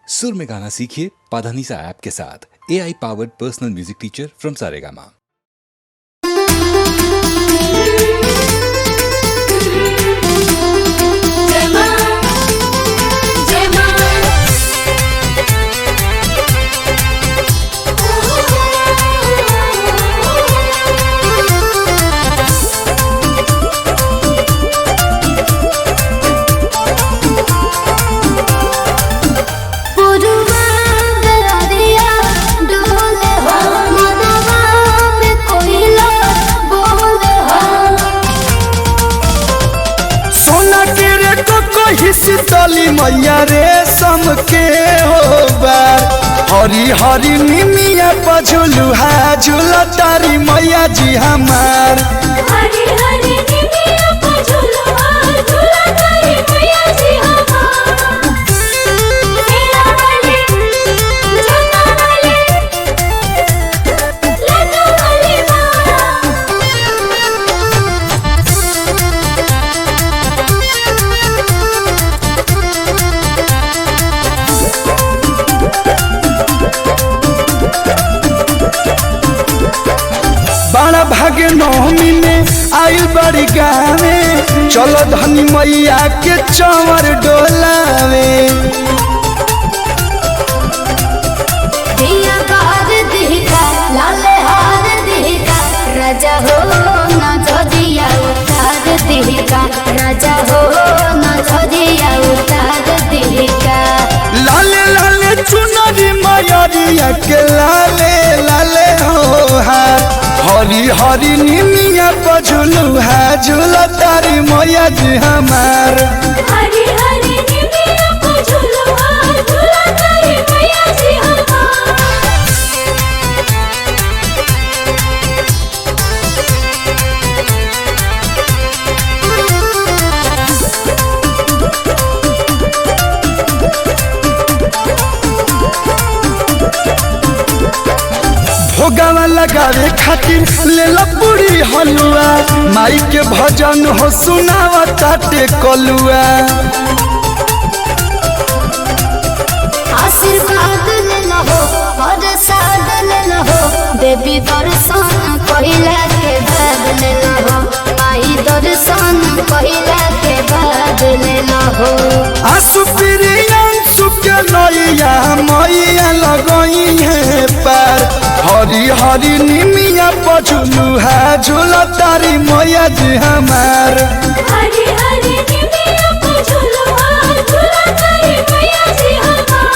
सुर में गाना सीखिए पाधानीसा ऐप के साथ। AI powered personal music teacher from Saregama. शीतली मैया रेशम के हो बार हरी हरी निमिया पझुलुहा झूला तारी मैया जी हमार। हरी हरी निमिया पझुलुहा झूला तारी मैया जी हमार। मेरा वाली जन्ना वाली लड्डू वाली बड़ा भाग्य नवमी में आई बड़ी गावे चलो धनी मैया के चंवर डोलावे। दिया बार दिखा लाल हार दिखा राजा हो ना जदिया उतार दिखा राजा हो ना जदिया उतार दिखा। लाले लाले चुनरी मैया के लाले लाले हो हार हरी हरी निमिया पझुलुहा झूला तारी मैया जी हमार। हरी हरी निमिया पझुलुहा झूला तारी मैया जी हमार। भोगावा लगावे खातिर ले ला पूरी हलुआ माई के भजन हो सुनावा ताटे कलुआ। आशीर्वाद ले लहो और साथ ले लहो देवी दर्शन कहिला के बाद ले लहो माई दर्शन कहिला के बाद ले लहो। आसु प्रियांशु के नैया मैया लगई है पार हरी हरी निमिया पझुलुहा झूला तारी मैया जी हमार। हरी हरी निमिया पझुलुहा झूला तारी मैया जी हमार।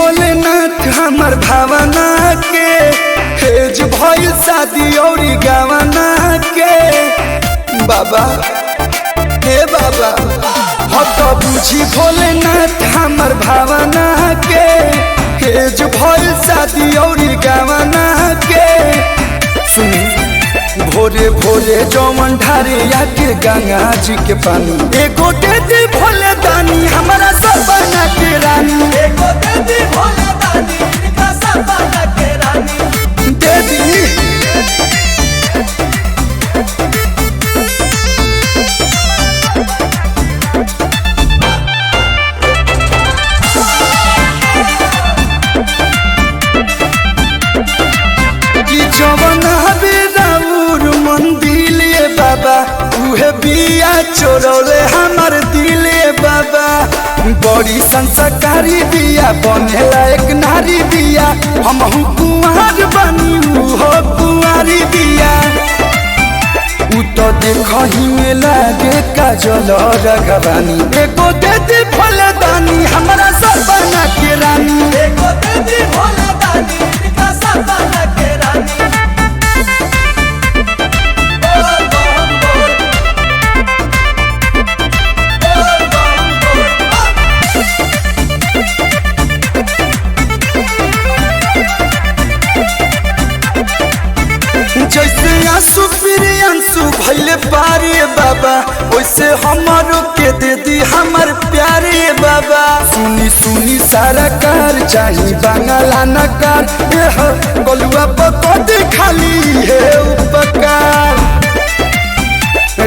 हमर भावना के हेज भइल शादी औरी गवना के बाबा हे बाबा हम तो बुझी भोलेनाथ हमर भावना के हेज भइल शादी औरी गवना के सुनी भोरे भोरे जौवन ढारे आके गंगा जी के पानी एगो दे दी भोले दानी हमारा सपना के रानी एगो दे दी भोले दानी इनका सपना के रानी दे दी बिया चोरौले हमर दिले बाबा बड़ी संस्कारी बिया बनेला एक नारी बिया हमहू कुंवर बनी हो कुंवारी बिया उ तो देखही में लागे काजल रगवानी एगो दे दी भोले दानी हमरा सपना के रानी एगो दे दी भोले दानी इनका सपना के रानी जैसे आंसू फिरे आंसू भैले पारे बाबा वैसे हमारो के दे दी हमर प्यारे बाबा सुनी सुनी सारा कार चाही बांगला नकार गलुआ पकड़ खाली है उपकार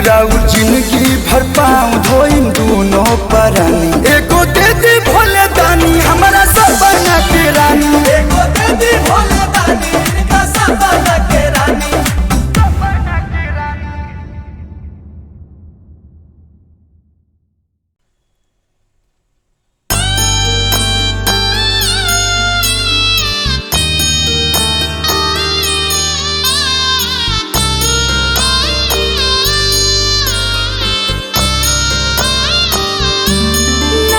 राउर जिंदगी भर पाऊं धोइन दोनों परानी एगो दे दी भोले दानी हमारा सपना के रानी एगो दे दी भोले दानी इनका सपना के रानी ना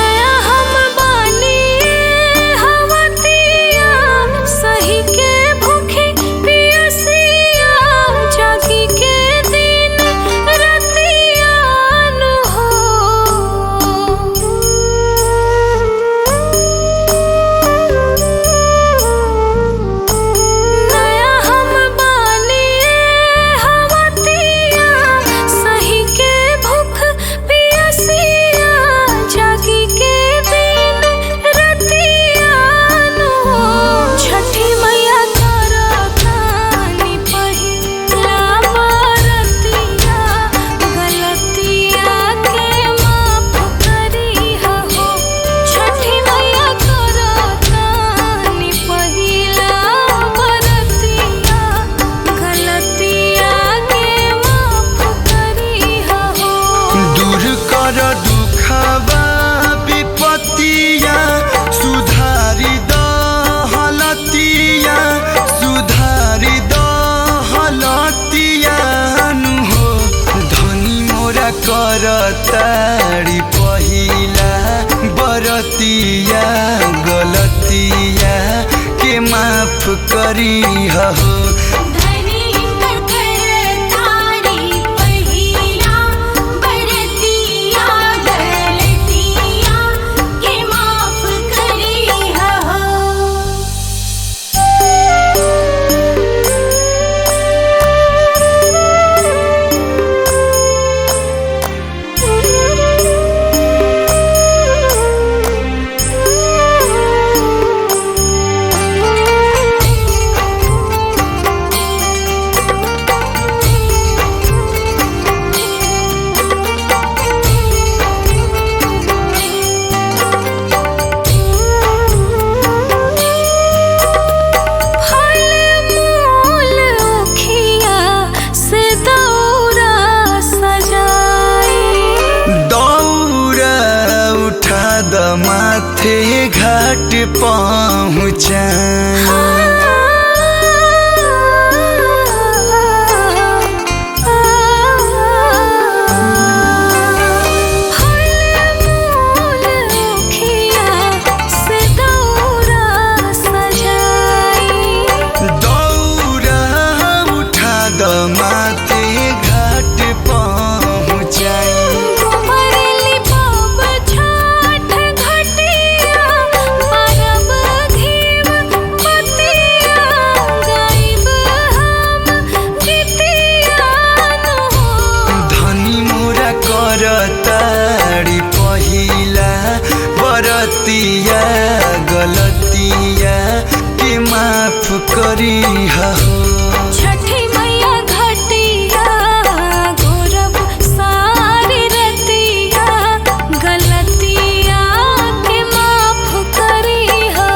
करताड़ी पहिला बरतिया गलतिया के माफ करी हो। माथे घाट पहुँचाई दौरा उठा द माथे घाट पहुँचाई करताड़ी पहिला बरतिया गलतिया के माफ करी हो। छठी मैया घटिया गौरव सारी रतिया गलतिया के माफ करी हो।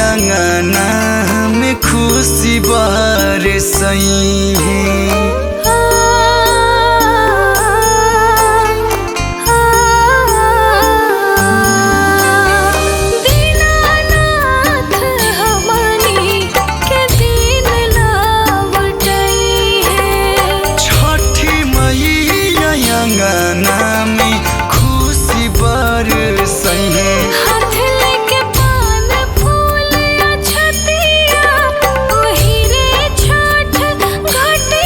अंगना में खुशी बरसई है। दीनानाथ हमनी के दिन लौटई है। छठी मैया अंगना में खुशी बरसई है। छठ घाटे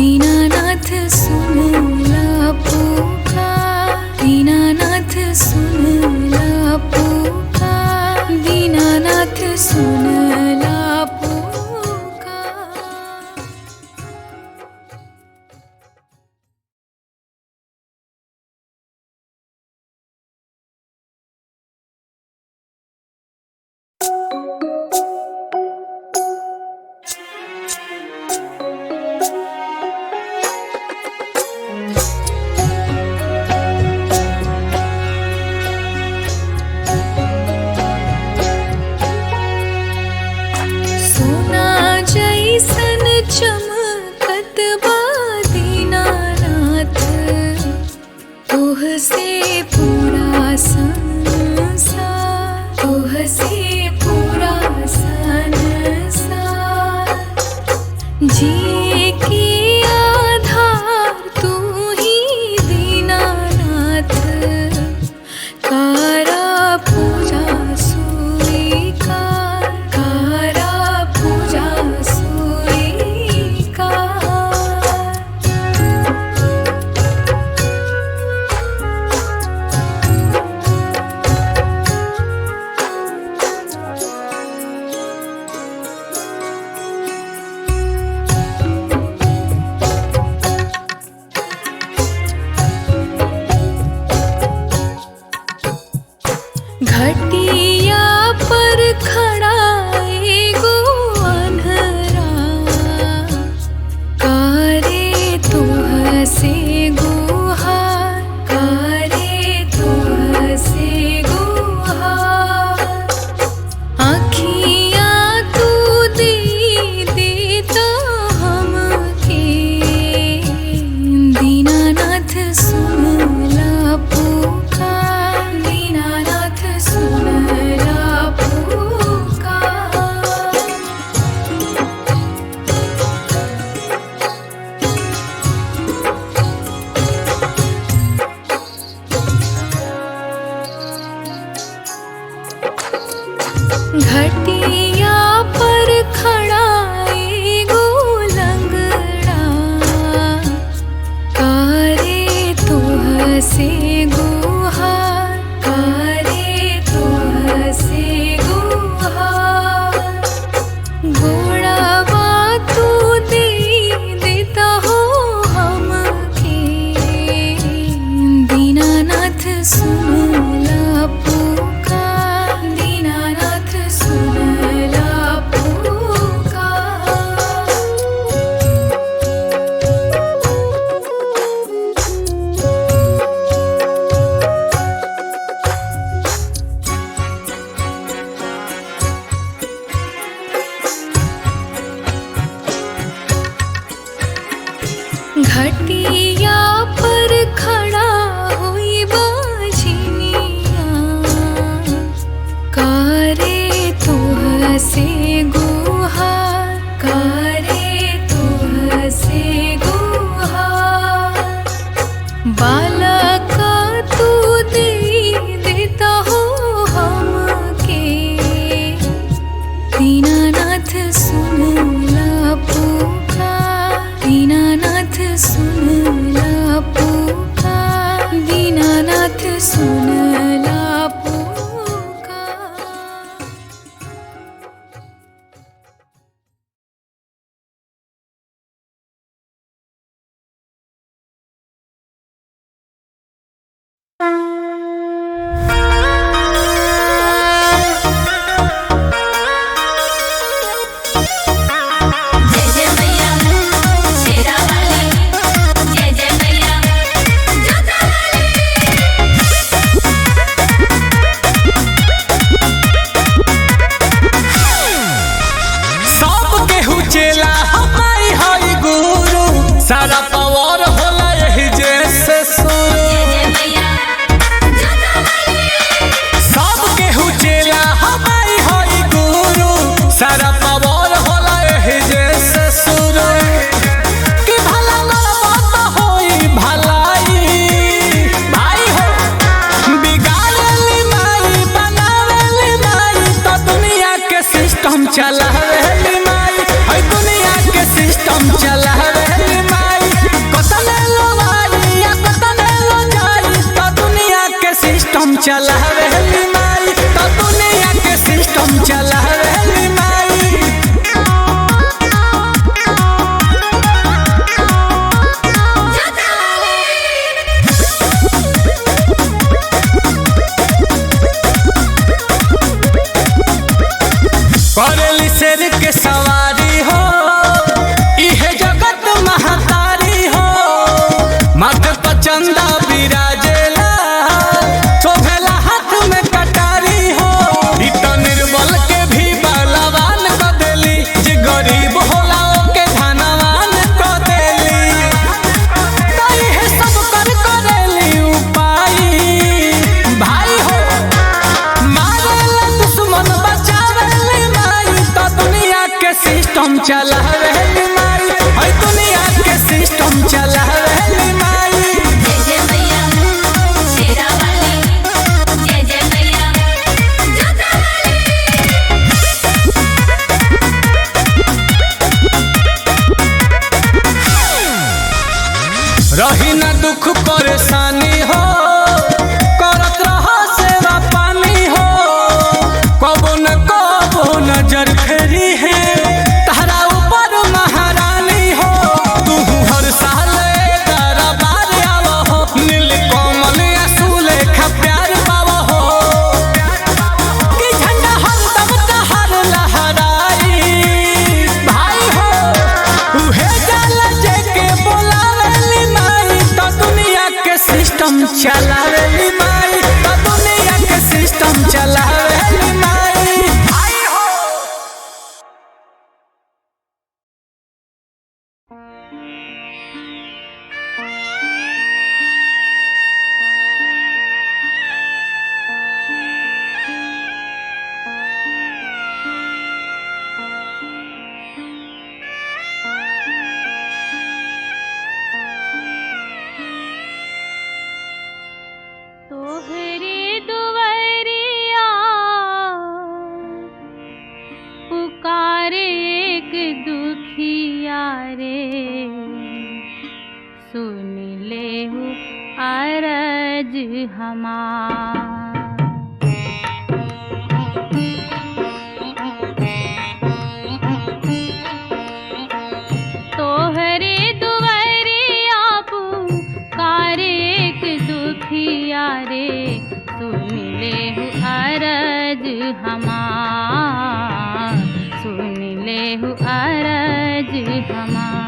दीनानाथ सुन ला पुकार, दीनानाथ सुन ला पुकार, दीनानाथ सुन ला पुकार। सोना जैसन चमकत बा दीनानाथ, तोह से पूरा संसार, तोह से पूरा संसार। जिए की आधार तू ही दीनानाथ, कारा पूजा स्वीकार, कारा पूजा स्वीकार। घटिया पर खड़ा एगो अन्हरा, कारे तोह से गुहार, कारे तोह से गुहार। आँखियाँ तू दे देता हमके, दीनानाथ सुन ला पुकार, दीनानाथ सुन ला पुकार। घटिया पर खड़ा एगो लंगड़ा, कारे तोह से गुहार, कारे तोह से गुहार। गोड़ावा तू दे देता हो हमके, दीनानाथ सुन ला पुकार, दीनानाथ सुन ला पुकार। घटिया पर खड़ा हुई बाझिनिया, कारे तोह से गुहार, कारे तोह से गुहार। बालका तू दे देता हो हमके, दीनानाथ सुन ला पुकार, दीनानाथ सुन ला पुकार, दीनानाथ सुन ला पुकार। जय जय मैया शेरा वाली, जय जय मैया जोता वाली। सब केहू चेला हमारी हई गुरु, सारा पावर होला यही जैसे शुरू। जय जय मैया जोता वाली। सब केहू चेला हमारी हई गुरु, सारा पावर होला यही जैसे शुरू। कि भला नरबत होई भलाई, भाई हो बिगाड़ेली माई बनावेली माई, तो दुनिया के सिस्टम चलावेली माई, हई दुनिया के सिस्टम चलावेली माई। चलावेली माई तो दुनिया के सिस्टम चलावेली माई। करेली शेर के सवारी हो इहे जगत महतारी हो माथे पर चंदा विराजेला शोभेला हाथ में कटारी हो इतना निर्बल के भी बलवान क देली जे गरीब होला ओके धनवान क देली ताई है सब कर करेली उपाय भाई हो मारेला दुश्मन बचावेली माई तो दुनिया के सिस्टम चलावेली माई है दुनिया के सिस्टम चलावेली माई। जय जय मैया शेरा वाली, जय जय मैया जोता रही ना दुख परेशानी हो करत रहो सेवा पानी हो कबो न कबो नजर फेरी है तारा ऊपर महारानी हो तू हर साल दरबार आवो हो नील कोमल असूल का प्यार पावो हो कि झंडा हरदम तहर लहराई भाई हो उहे जाला जेके बोलावेली माई तो दुनिया के सिस्टम चलावेली माई तो दुनिया के सिस्टम चलावेली माई भाई हो। तोहरे दुवरिया पुकारे एक दुखिया रे सुन ले हूँ अरज हमार। तोहरे दुवरिया पुकारे एक दुखिया रे सुन ले हूँ अरज हमार, सुन ले हूँ अरज हमार।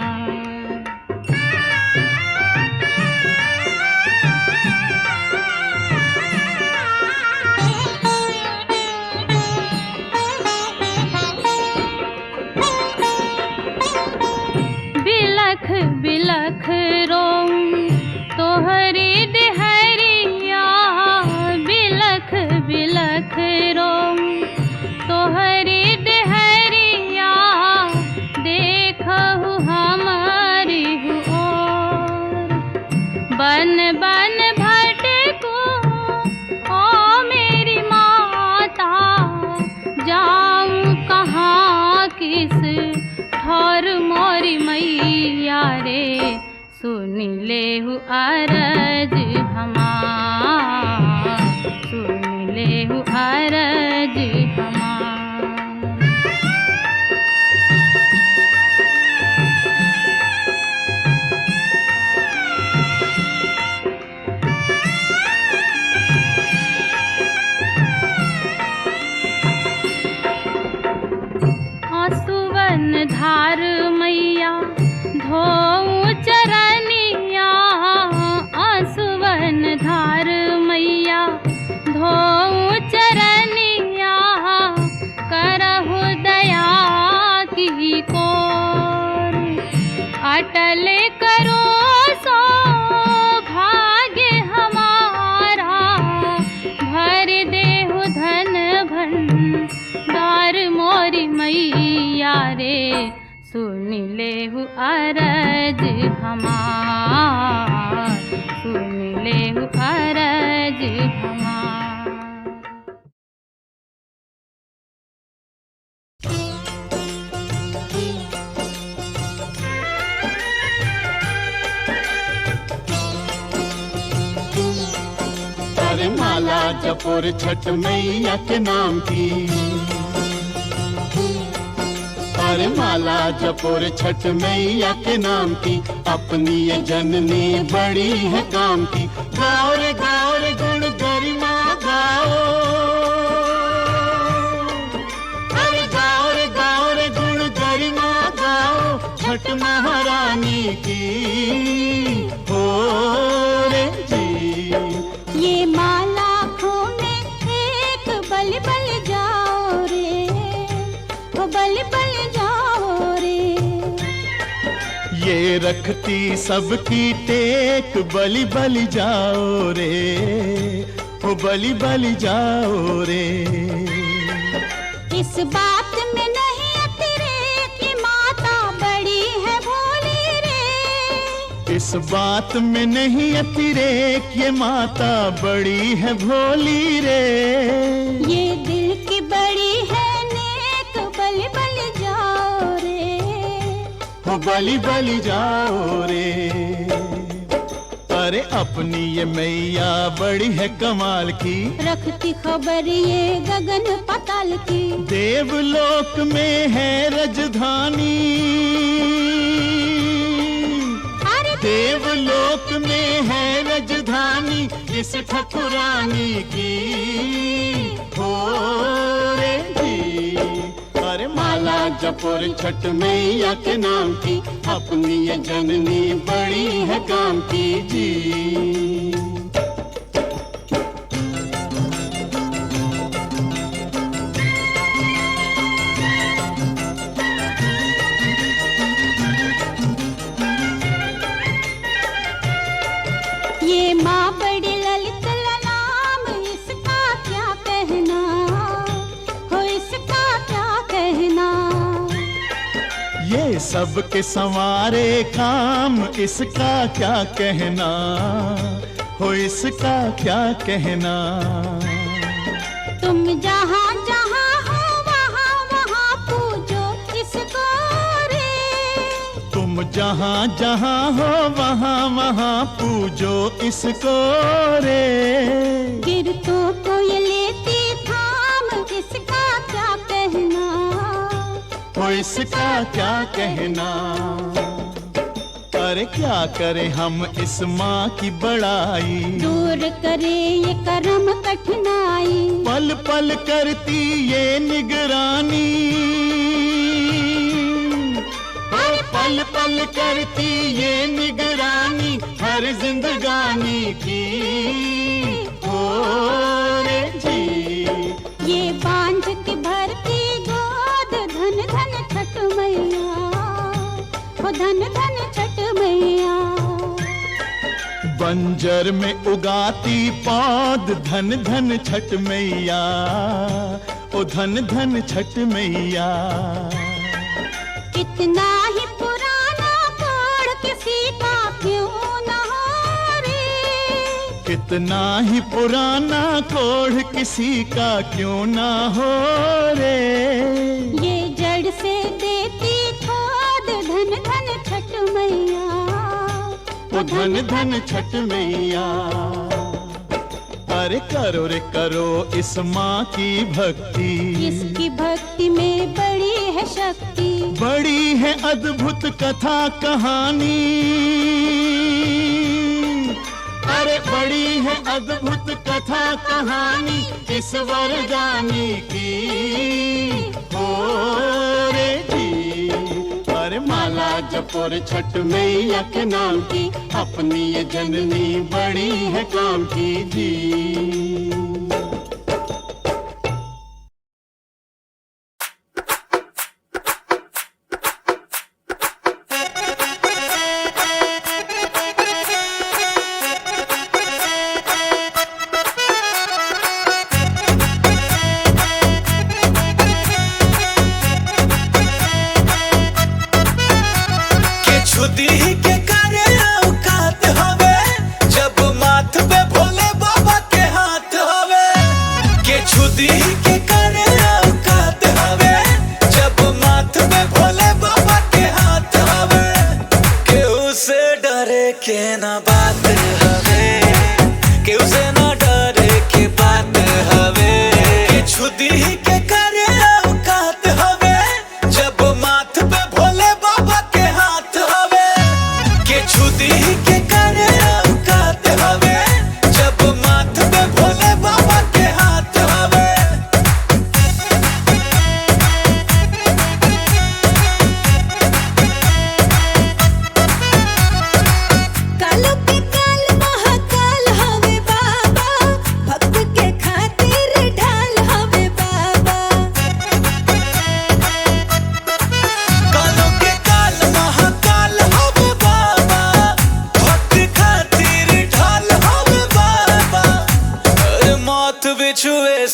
बिलख बिलख रोऊं तोहरी देहरिया, बिलख बिलख रोऊं तोहरी देहरिया, देखहु हमारी ओर बन बन भटकूं ओ मेरी माता, जाऊं कहाँ किस ठौर मोरी मैया रे सुन ले हूँ अरज हमार, सुन ले हूँ अरज हमार। आंसुवन धार मैया धोऊं चरनिया, आंसुवन धार मैया धोऊं चरनिया, करहु दया की कोर अटल करो सो भाग्य हमारा, भर देहु धन भंडार मोरी मैया रे सुन ले हूँ अरज हमार, सुन ले हूँ अरज हमार। अरे माला जपोर छठ मैया के नाम की, अरे माला जपोर छठ मैया के नाम की, अपनी ये जननी बड़ी है काम की। गाओ रे गुण गरिमा गाओ, अरे गाओ रे गुण गरिमा गाओ, छठ महारानी की हो रे जी। ये माला आँखों में एक बल बल जाओ रे, ओ बल बल जाओ रे। ये रखती सबकी टेक, बलि बलि जाओ रे, ओ बलि बलि जाओ रे। इस बात में नहीं अतिरेक, ये माता बड़ी है भोली रे। इस बात में नहीं अतिरेक, ये माता बड़ी है भोली रे। ये दिल की बड़ी है नेक, बल बल जाओ रे, ओ बलि बलि जाओ रे। अरे अपनी ये मैया बड़ी है कमाल की, रखती खबर ये गगन पाताल की। देवलोक में है राजधानी, देवलोक में है राजधानी, इस ठकुरानी की हो रे जी। अरे माला जपोर छठ मैया के नाम की, अपनी ये जननी बड़ी है काम की जी। ये माँ बड़ी ललित नाम, इसका क्या कहना हो, इसका क्या कहना। ये सबके संवारे काम, इसका क्या कहना हो, इसका क्या कहना। तुम जहाँ जहाँ हो वहाँ वहाँ पूजो इसको रे। तुम जहाँ जहाँ हो वहाँ वहाँ पूजो इसको रे। गिरतों को ये लेती थाम, इसका क्या कहना हो, इसका क्या कहना। अरे क्या करें हम इस माँ की बड़ाई, दूर करे ये कर्म कठिनाई। पल पल करती ये निगरानी, हर पल पल करती ये निगरानी, हर जिंदगानी की हो रे जी। ये बांझ की भरती गोद, धन धन छठ मैया, ओ धन धन छठ मैया। बंजर में उगाती पौध, धन धन छठ मैया, ओ धन धन छठ मैया। कितना ही पुराना कोड किसी का क्यों न हो रे। कितना ही पुराना कोढ़ किसी का क्यों ना हो रे। ये जड़ से देती खोद, धन धन छठ मैया, ओ धन धन छठ मैया। अरे करो रे करो इस माँ की भक्ति, इसकी भक्ति में बड़ी है शक्ति। बड़ी है अद्भुत कथा कहानी, अरे बड़ी है अद्भुत कथा कहानी, इस वरदानी की हो रे जी। अरे माला जपोर छठ मैया के नाम की, अपनी ये जननी बड़ी है काम की जी। के ना बात हवे, केहू से ना डरे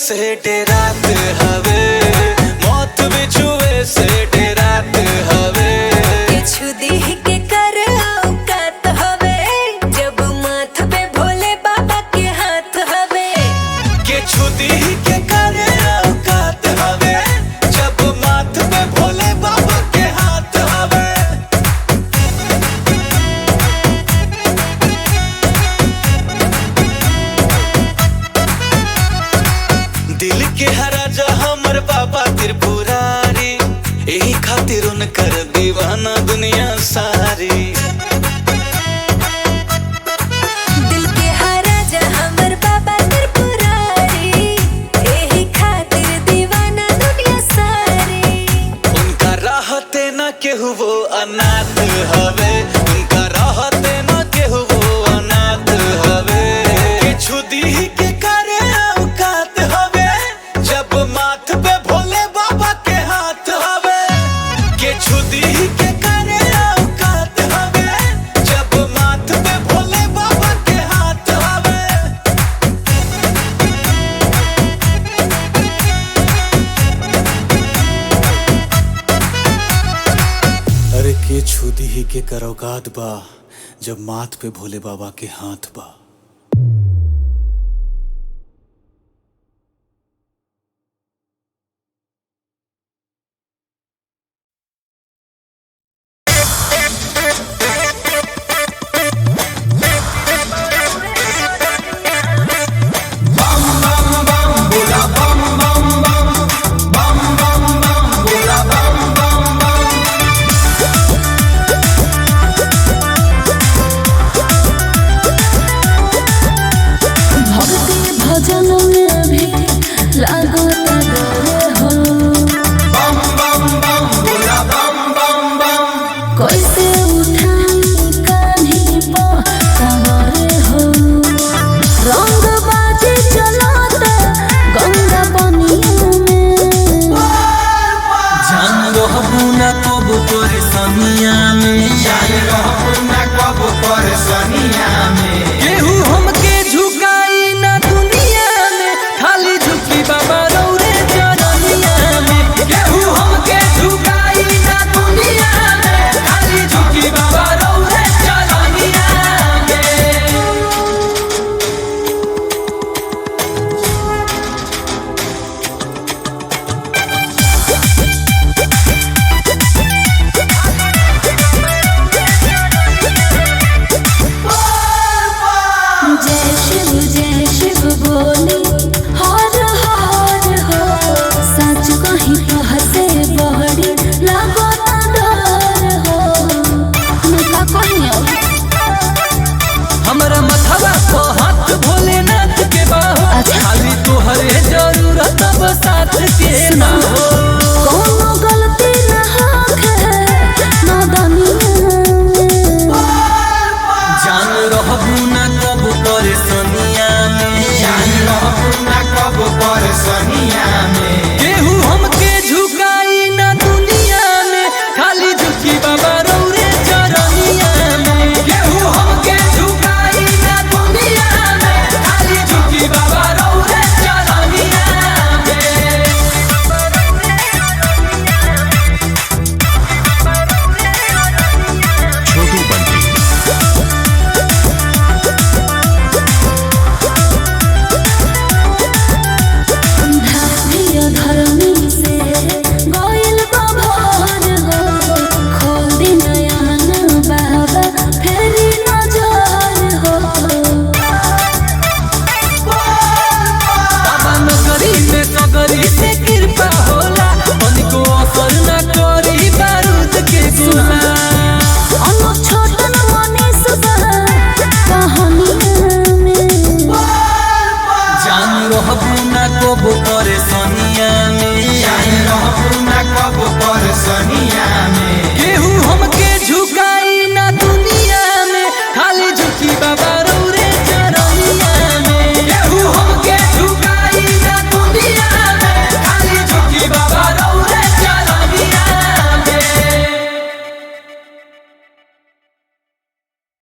से डेरात हवे, मौत भी छुए से डेरात हवे। किछु दीह के कर औकात हवे, जब माथ पे भोले बाबा के हाथ हवे। किछु दीह के कर औकात हवे, जब माथ पे भोले बाबा के हाथ हवे। दिल के हराजा हमर बाबा त्रिपुरारी, यही खातिर उनकर दीवाना दुनिया सारी। दिल के हराजा हमर बाबा त्रिपुरारी, एही खातिर दीवाना दुनिया सारी। उनका राहते न केहू वो अनाथ हवे, उनका राहते न केहू वो अनाथ हवे। किछु दीह के करे औकात हवे, जब माथ पे भोले बाबा के हाथ हवे। किछु दीह के करे औकात हवे, जब माथ पे भोले बाबा के हाथ हवे। अरे के छुदी ही के कर औकात बा, जब माथ पे भोले बाबा के हाथ बा।